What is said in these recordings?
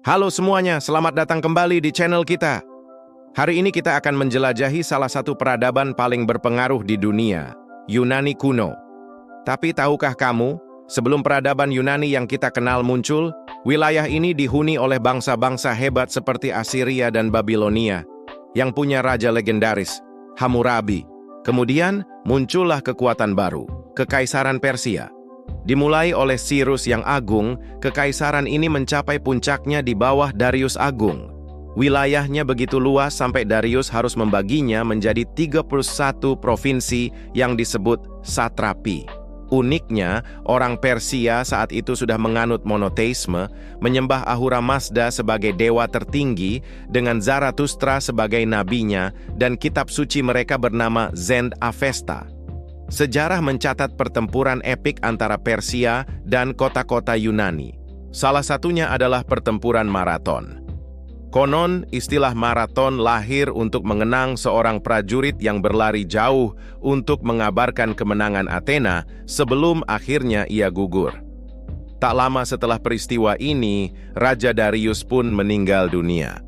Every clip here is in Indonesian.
Halo semuanya, selamat datang kembali di channel kita. Hari ini kita akan menjelajahi salah satu peradaban paling berpengaruh di dunia, Yunani kuno. Tapi tahukah kamu, sebelum peradaban Yunani yang kita kenal muncul, wilayah ini dihuni oleh bangsa-bangsa hebat seperti Assyria dan Babilonia, yang punya raja legendaris, Hammurabi. Kemudian muncullah kekuatan baru, Kekaisaran Persia. Dimulai oleh Cyrus yang agung, kekaisaran ini mencapai puncaknya di bawah Darius Agung. Wilayahnya begitu luas sampai Darius harus membaginya menjadi 31 provinsi yang disebut satrapi. Uniknya, orang Persia saat itu sudah menganut monoteisme, menyembah Ahura Mazda sebagai dewa tertinggi, dengan Zarathustra sebagai nabinya, dan kitab suci mereka bernama Zend Avesta. Sejarah mencatat pertempuran epik antara Persia dan kota-kota Yunani. Salah satunya adalah pertempuran Marathon. Konon, istilah maraton lahir untuk mengenang seorang prajurit yang berlari jauh untuk mengabarkan kemenangan Athena sebelum akhirnya ia gugur. Tak lama setelah peristiwa ini, Raja Darius pun meninggal dunia.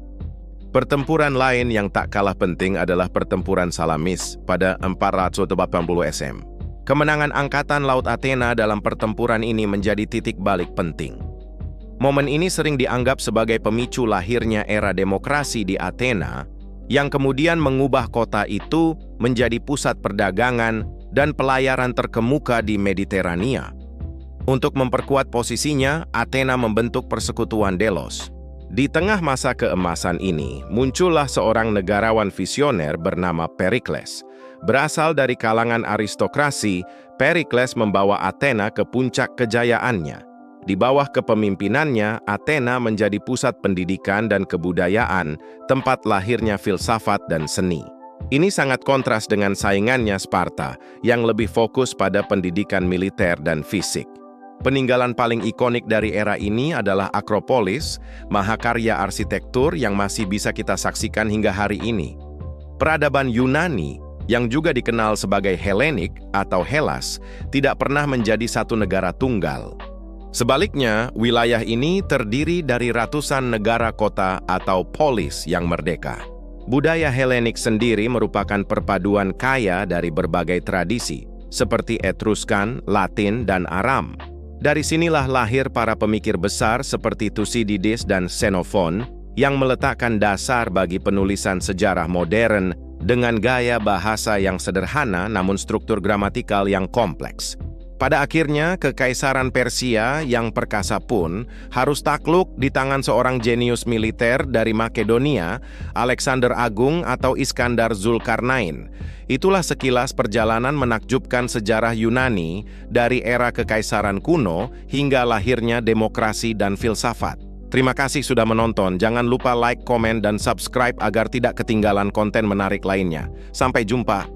Pertempuran lain yang tak kalah penting adalah pertempuran Salamis pada 480 SM. Kemenangan Angkatan Laut Athena dalam pertempuran ini menjadi titik balik penting. Momen ini sering dianggap sebagai pemicu lahirnya era demokrasi di Athena, yang kemudian mengubah kota itu menjadi pusat perdagangan dan pelayaran terkemuka di Mediterania. Untuk memperkuat posisinya, Athena membentuk persekutuan Delos. Di tengah masa keemasan ini, muncullah seorang negarawan visioner bernama Perikles. Berasal dari kalangan aristokrasi, Perikles membawa Athena ke puncak kejayaannya. Di bawah kepemimpinannya, Athena menjadi pusat pendidikan dan kebudayaan, tempat lahirnya filsafat dan seni. Ini sangat kontras dengan saingannya Sparta, yang lebih fokus pada pendidikan militer dan fisik. Peninggalan paling ikonik dari era ini adalah Akropolis, mahakarya arsitektur yang masih bisa kita saksikan hingga hari ini. Peradaban Yunani, yang juga dikenal sebagai Helenik atau Hellas, tidak pernah menjadi satu negara tunggal. Sebaliknya, wilayah ini terdiri dari ratusan negara kota atau polis yang merdeka. Budaya Helenik sendiri merupakan perpaduan kaya dari berbagai tradisi, seperti Etruskan, Latin, dan Aram. Dari sinilah lahir para pemikir besar seperti Thucydides dan Xenophon yang meletakkan dasar bagi penulisan sejarah modern dengan gaya bahasa yang sederhana namun struktur gramatikal yang kompleks. Pada akhirnya, Kekaisaran Persia yang perkasa pun harus takluk di tangan seorang jenius militer dari Makedonia, Alexander Agung atau Iskandar Zulkarnain. Itulah sekilas perjalanan menakjubkan sejarah Yunani dari era Kekaisaran kuno hingga lahirnya demokrasi dan filsafat. Terima kasih sudah menonton. Jangan lupa like, komen, dan subscribe agar tidak ketinggalan konten menarik lainnya. Sampai jumpa.